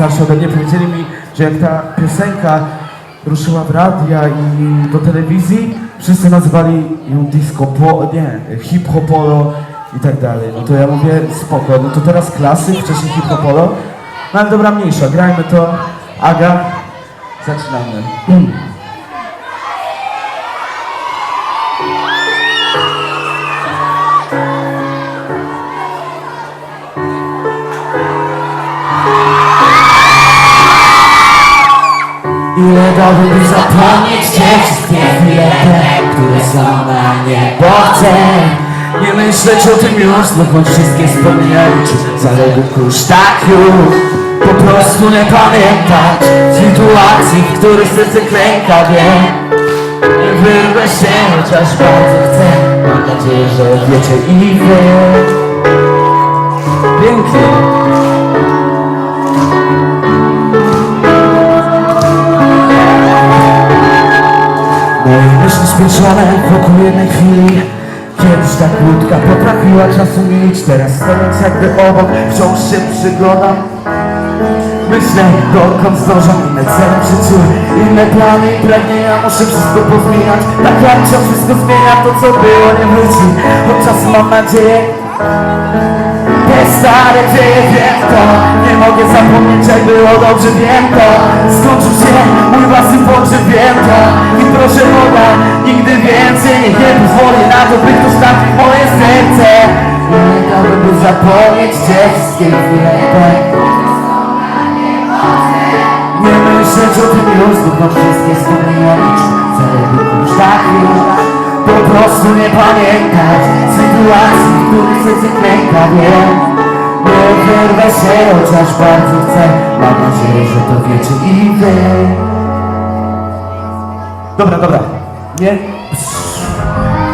starsi ode mnie powiedzieli mi, że jak ta piosenka ruszyła w radia i do telewizji, wszyscy nazywali ją disco, hip-hopolo i tak dalej. No to ja mówię, spoko, no to teraz klasyk, wcześniej hip-hopolo. No ale dobra, mniejsza, grajmy to. Aga, zaczynamy. Ile dałbym zapomnieć te wszystkie chwile, które są na niebo chcę. Nie myśleć o tym już, znów wszystkie wspomnienia liczyć zaległy kurz, tak już. Po prostu nie pamiętać sytuacji, w których serce klęka, wiem. Nie wyrwę się, chociaż bardzo chcę. Mam nadzieję, że wiecie i wy. Pięknie. Moje myśli spieszone wokół jednej chwili. Kiedyś ta krótka potrafiła czasu mieć. Teraz stojąc jakby obok, wciąż się przyglądam. Myślę, dokąd zdążam, inne cele w życiu, inne plany i pragnienia. Muszę wszystko pozmieniać, tak jak wciąż wszystko zmienia. To co było nie wróci, od czasu mam nadzieję. Te stare dzieje, wiem to. Nie mogę zapomnieć jak było dobrze, wiem to. Skończył się mój własny pogrzeb, wiem to. I proszę Boga, nigdy więcej nie pozwolę na to, by ktoś trafił moje serce. Nie dałbym by zapomnieć te wszystkie chwile. Nie myśleć o tym już, tylko wszystkie wspomnienia liczyć. Zaległy kurz, tak już. Po prostu nie pamiętać sytuacji, w których serce klęka, wiem. Nie wyrwę się, chociaż bardzo chcę. Mam nadzieję, że to wiecie i wy. Dobra, nie?